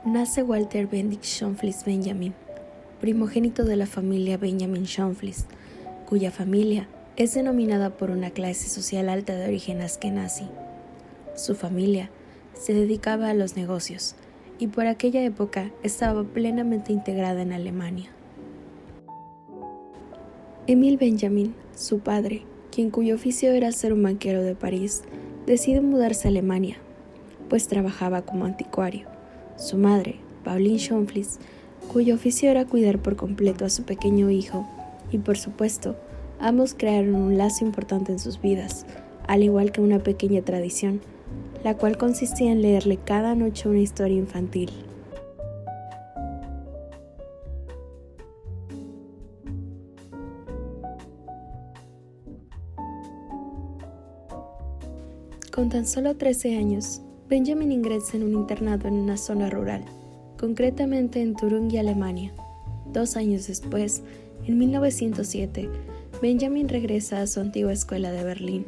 nace Walter Benedict Schonflith Benjamin, primogénito de la familia Benjamin Schonflith, cuya familia es denominada por una clase social alta de origen askenazi. Su familia se dedicaba a los negocios y por aquella época estaba plenamente integrada en Alemania. Emil Benjamin, su padre, cuyo oficio era ser un banquero de París, decide mudarse a Alemania, pues trabajaba como anticuario. Su madre, Pauline Schonflith, cuyo oficio era cuidar por completo a su pequeño hijo, y por supuesto, ambos crearon un lazo importante en sus vidas, al igual que una pequeña tradición, la cual consistía en leerle cada noche una historia infantil. Con tan solo 13 años, Benjamin ingresa en un internado en una zona rural, concretamente en Turingia, Alemania. 2 años después, en 1907, Benjamin regresa a su antigua escuela de Berlín.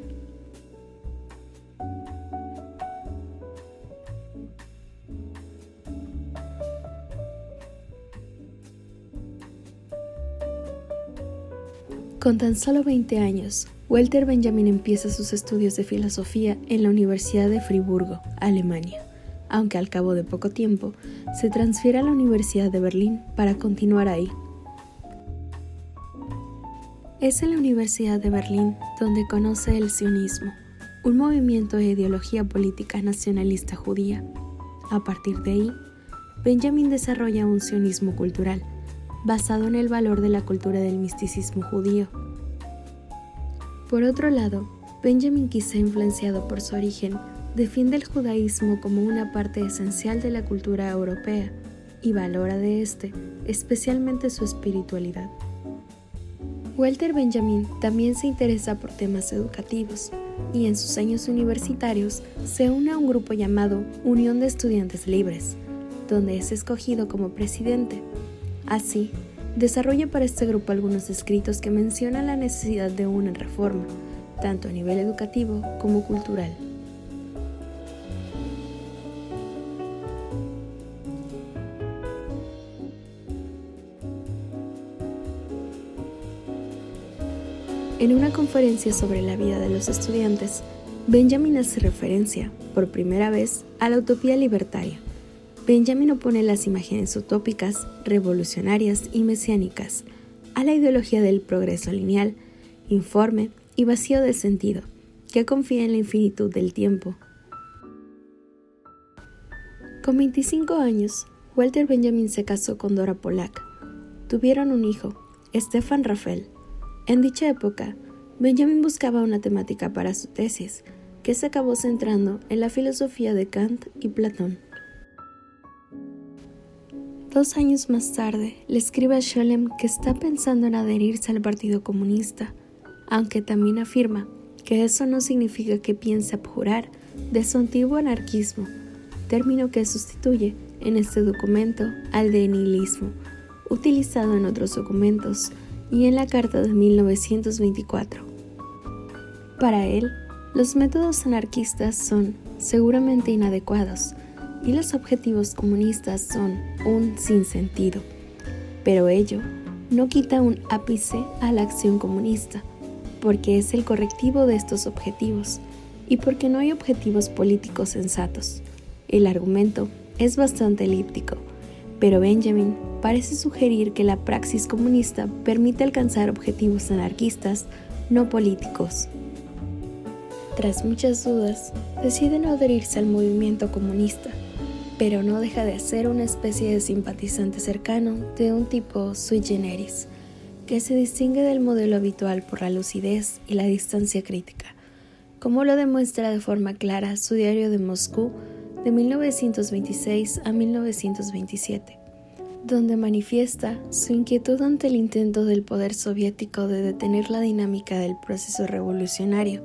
Con tan solo 20 años, Walter Benjamin empieza sus estudios de filosofía en la Universidad de Friburgo, Alemania, aunque al cabo de poco tiempo se transfiere a la Universidad de Berlín para continuar ahí. Es en la Universidad de Berlín donde conoce el sionismo, un movimiento de ideología política nacionalista judía. A partir de ahí, Benjamin desarrolla un sionismo cultural, basado en el valor de la cultura del misticismo judío. Por otro lado, Benjamin, quizá influenciado por su origen, defiende el judaísmo como una parte esencial de la cultura europea y valora de especialmente su espiritualidad. Walter Benjamin también se interesa por temas educativos y en sus años universitarios se une a un grupo llamado Unión de Estudiantes Libres, donde es escogido como presidente. Así, desarrolla para este grupo algunos escritos que mencionan la necesidad de una reforma, tanto a nivel educativo como cultural. En una conferencia sobre la vida de los estudiantes, Benjamin hace referencia, por primera vez, a la utopía libertaria. Benjamin opone las imágenes utópicas, revolucionarias y mesiánicas a la ideología del progreso lineal, informe y vacío de sentido, que confía en la infinitud del tiempo. Con 25 años, Walter Benjamin se casó con Dora Polak. Tuvieron un hijo, Stefan Raphael. En dicha época, Benjamin buscaba una temática para su tesis, que se acabó centrando en la filosofía de Kant y Platón. 2 años más tarde, le escribe a Scholem que está pensando en adherirse al Partido Comunista, aunque también afirma que eso no significa que piense abjurar de su antiguo anarquismo, término que sustituye en este documento al de nihilismo, utilizado en otros documentos y en la Carta de 1924. Para él, los métodos anarquistas son seguramente inadecuados, y los objetivos comunistas son un sinsentido, pero ello no quita un ápice a la acción comunista, porque es el correctivo de estos objetivos y porque no hay objetivos políticos sensatos. El argumento es bastante elíptico, pero Benjamin parece sugerir que la praxis comunista permite alcanzar objetivos anarquistas, no políticos. Tras muchas dudas, decide no adherirse al movimiento comunista, pero no deja de ser una especie de simpatizante cercano de un tipo sui generis, que se distingue del modelo habitual por la lucidez y la distancia crítica, como lo demuestra de forma clara su diario de Moscú de 1926 a 1927, donde manifiesta su inquietud ante el intento del poder soviético de detener la dinámica del proceso revolucionario,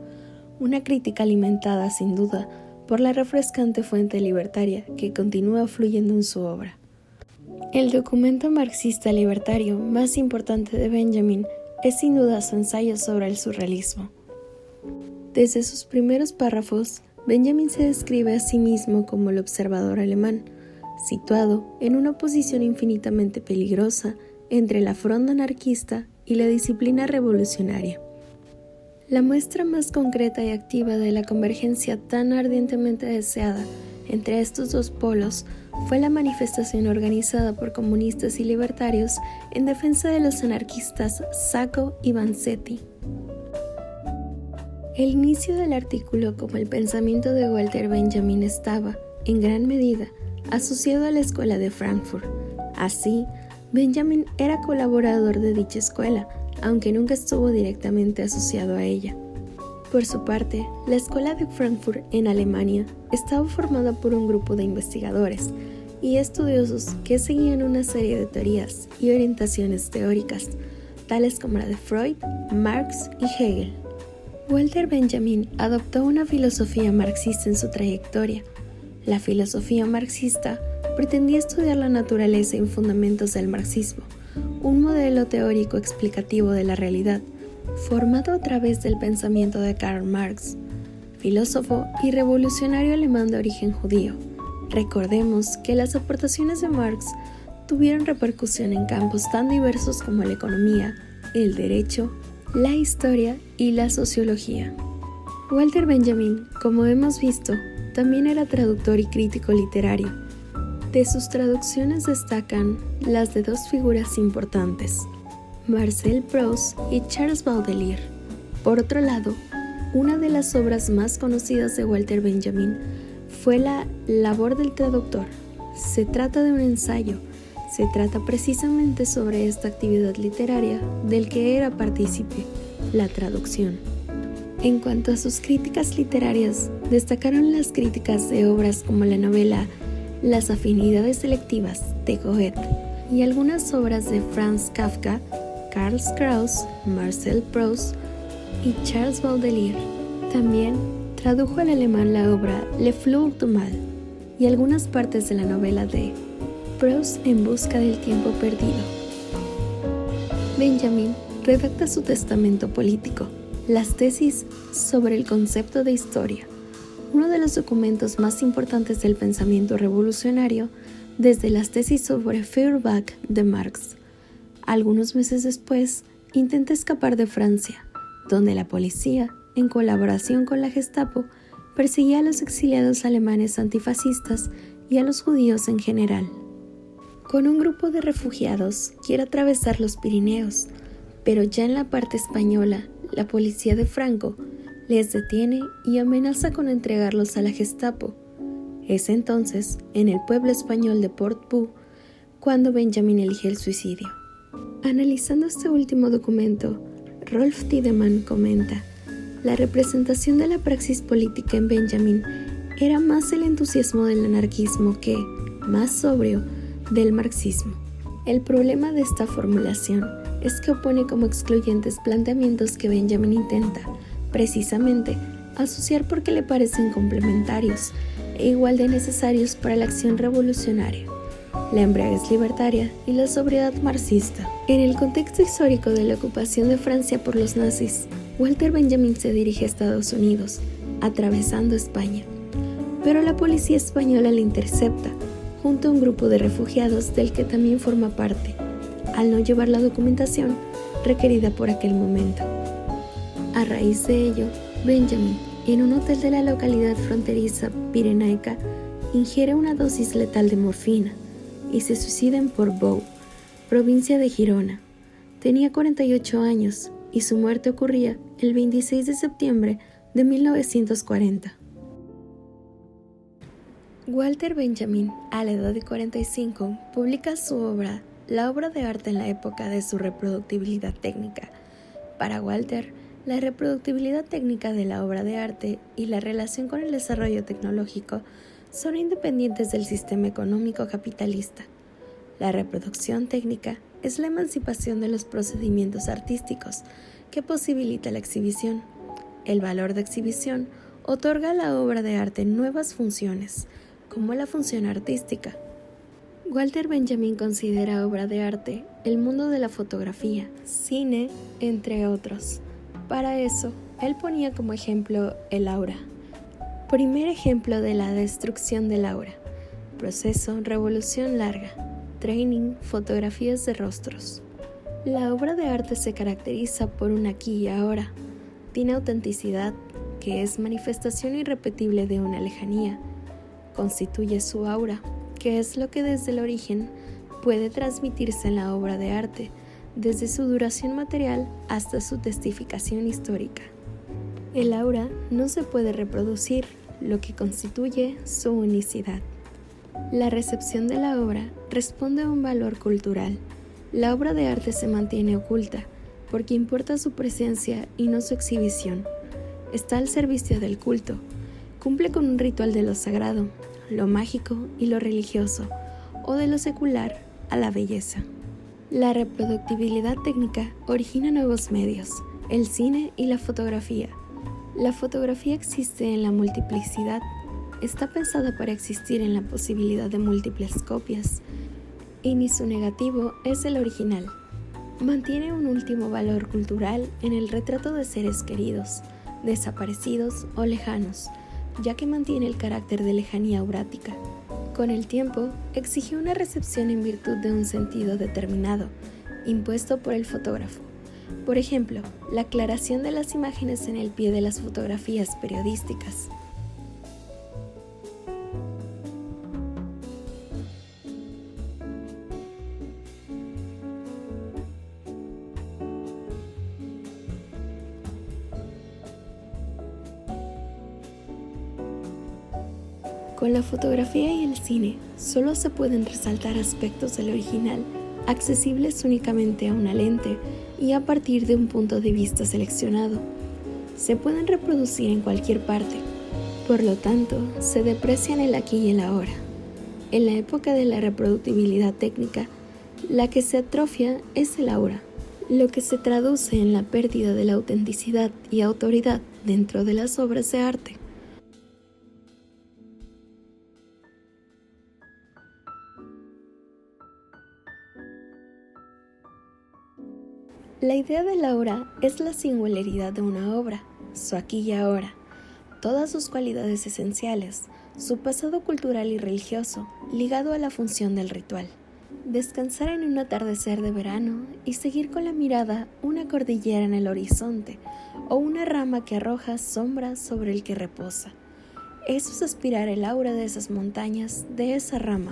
una crítica alimentada sin duda por la refrescante fuente libertaria que continúa fluyendo en su obra. El documento marxista libertario más importante de Benjamin es sin duda su ensayo sobre el surrealismo. Desde sus primeros párrafos, Benjamin se describe a sí mismo como el observador alemán, situado en una posición infinitamente peligrosa entre la fronda anarquista y la disciplina revolucionaria. La muestra más concreta y activa de la convergencia tan ardientemente deseada entre estos dos polos fue la manifestación organizada por comunistas y libertarios en defensa de los anarquistas Sacco y Vanzetti. El inicio del artículo como el pensamiento de Walter Benjamin estaba, en gran medida, asociado a la Escuela de Frankfurt. Así, Benjamin era colaborador de dicha escuela, aunque nunca estuvo directamente asociado a ella. Por su parte, la Escuela de Frankfurt en Alemania estaba formada por un grupo de investigadores y estudiosos que seguían una serie de teorías y orientaciones teóricas, tales como la de Freud, Marx y Hegel. Walter Benjamin adoptó una filosofía marxista en su trayectoria. La filosofía marxista pretendía estudiar la naturaleza y fundamentos del marxismo, un modelo teórico explicativo de la realidad, formado a través del pensamiento de Karl Marx, filósofo y revolucionario alemán de origen judío. Recordemos que las aportaciones de Marx tuvieron repercusión en campos tan diversos como la economía, el derecho, la historia y la sociología. Walter Benjamin, como hemos visto, también era traductor y crítico literario. De sus traducciones destacan las de dos figuras importantes, Marcel Proust y Charles Baudelaire. Por otro lado, una de las obras más conocidas de Walter Benjamin fue la labor del traductor. Se trata de un ensayo. Se trata precisamente sobre esta actividad literaria del que era partícipe, la traducción. En cuanto a sus críticas literarias, destacaron las críticas de obras como la novela Las afinidades selectivas de Goethe y algunas obras de Franz Kafka, Karl Kraus, Marcel Proust y Charles Baudelaire. También tradujo al alemán la obra Le Fleur du Mal y algunas partes de la novela de Proust en busca del tiempo perdido. Benjamin redacta su testamento político, las tesis sobre el concepto de historia, uno de los documentos más importantes del pensamiento revolucionario desde las tesis sobre Feuerbach de Marx. Algunos meses después, intenta escapar de Francia, donde la policía, en colaboración con la Gestapo, perseguía a los exiliados alemanes antifascistas y a los judíos en general. Con un grupo de refugiados, quiere atravesar los Pirineos, pero ya en la parte española, la policía de Franco les detiene y amenaza con entregarlos a la Gestapo. Es entonces, en el pueblo español de Portbou, cuando Benjamin elige el suicidio. Analizando este último documento, Rolf Tiedemann comenta: la representación de la praxis política en Benjamin era más el entusiasmo del anarquismo que, más sobrio, del marxismo. El problema de esta formulación es que opone como excluyentes planteamientos que Benjamin intenta, precisamente, asociar porque le parecen complementarios e igual de necesarios para la acción revolucionaria: la embriaguez libertaria y la sobriedad marxista. En el contexto histórico de la ocupación de Francia por los nazis, Walter Benjamin se dirige a Estados Unidos, atravesando España, pero la policía española le intercepta, junto a un grupo de refugiados del que también forma parte, al no llevar la documentación requerida por aquel momento. A raíz de ello, Benjamin, en un hotel de la localidad fronteriza pirenaica, ingiere una dosis letal de morfina y se suicida en Portbou, provincia de Girona. Tenía 48 años y su muerte ocurría el 26 de septiembre de 1940. Walter Benjamin, a la edad de 45, publica su obra, la obra de arte en la época de su reproductibilidad técnica. Para Walter, la reproductibilidad técnica de la obra de arte y la relación con el desarrollo tecnológico son independientes del sistema económico capitalista. La reproducción técnica es la emancipación de los procedimientos artísticos que posibilita la exhibición. El valor de exhibición otorga a la obra de arte nuevas funciones, como la función artística. Walter Benjamin considera obra de arte el mundo de la fotografía, cine, entre otros. Para eso, él ponía como ejemplo el aura. Primer ejemplo de la destrucción del aura. proceso Revolución Larga, Training, Fotografías de Rostros. La obra de arte se caracteriza por un aquí y ahora. Tiene autenticidad, que es manifestación irrepetible de una lejanía. Constituye su aura, que es lo que desde el origen puede transmitirse en la obra de arte, desde su duración material hasta su testificación histórica. El aura no se puede reproducir, lo que constituye su unicidad. La recepción de la obra responde a un valor cultural. La obra de arte se mantiene oculta, porque importa su presencia y no su exhibición. Está al servicio del culto, cumple con un ritual de lo sagrado, lo mágico y lo religioso, o de lo secular a la belleza. La reproductibilidad técnica origina nuevos medios, el cine y la fotografía. La fotografía existe en la multiplicidad, está pensada para existir en la posibilidad de múltiples copias, y ni su negativo es el original. Mantiene un último valor cultural en el retrato de seres queridos, desaparecidos o lejanos, ya que mantiene el carácter de lejanía aurática. Con el tiempo, exigió una recepción en virtud de un sentido determinado, impuesto por el fotógrafo. Por ejemplo, la aclaración de las imágenes en el pie de las fotografías periodísticas. Con la fotografía y el cine, solo se pueden resaltar aspectos del original, accesibles únicamente a una lente y a partir de un punto de vista seleccionado. Se pueden reproducir en cualquier parte, por lo tanto, se deprecian el aquí y el ahora. En la época de la reproductibilidad técnica, la que se atrofia es el aura, lo que se traduce en la pérdida de la autenticidad y autoridad dentro de las obras de arte. La idea del aura es la singularidad de una obra, su aquí y ahora, todas sus cualidades esenciales, su pasado cultural y religioso, ligado a la función del ritual. Descansar en un atardecer de verano y seguir con la mirada una cordillera en el horizonte o una rama que arroja sombra sobre el que reposa. Eso es aspirar el aura de esas montañas, de esa rama,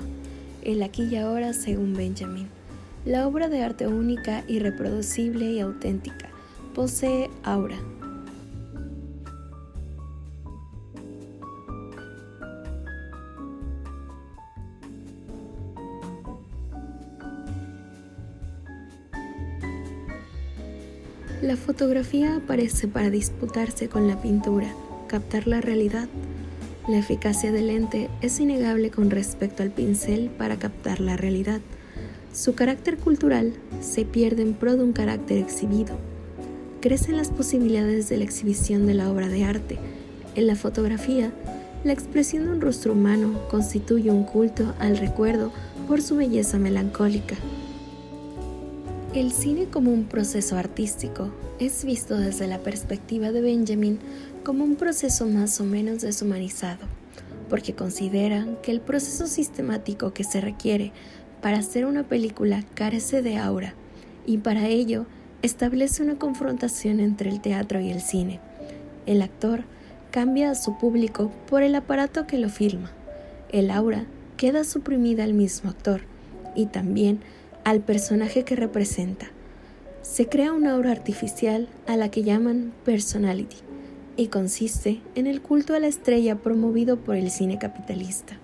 el aquí y ahora según Benjamin. La obra de arte única, irreproducible y auténtica posee aura. La fotografía aparece para disputarse con la pintura, captar la realidad. La eficacia del lente es innegable con respecto al pincel para captar la realidad. Su carácter cultural se pierde en pro de un carácter exhibido. Crecen las posibilidades de la exhibición de la obra de arte. En la fotografía, la expresión de un rostro humano constituye un culto al recuerdo por su belleza melancólica. El cine como un proceso artístico es visto desde la perspectiva de Benjamin como un proceso más o menos deshumanizado, porque consideran que el proceso sistemático que se requiere para hacer una película carece de aura, y para ello establece una confrontación entre el teatro y el cine. El actor cambia a su público por el aparato que lo filma. El aura queda suprimida al mismo actor y también al personaje que representa. Se crea una aura artificial a la que llaman personality y consiste en el culto a la estrella promovido por el cine capitalista.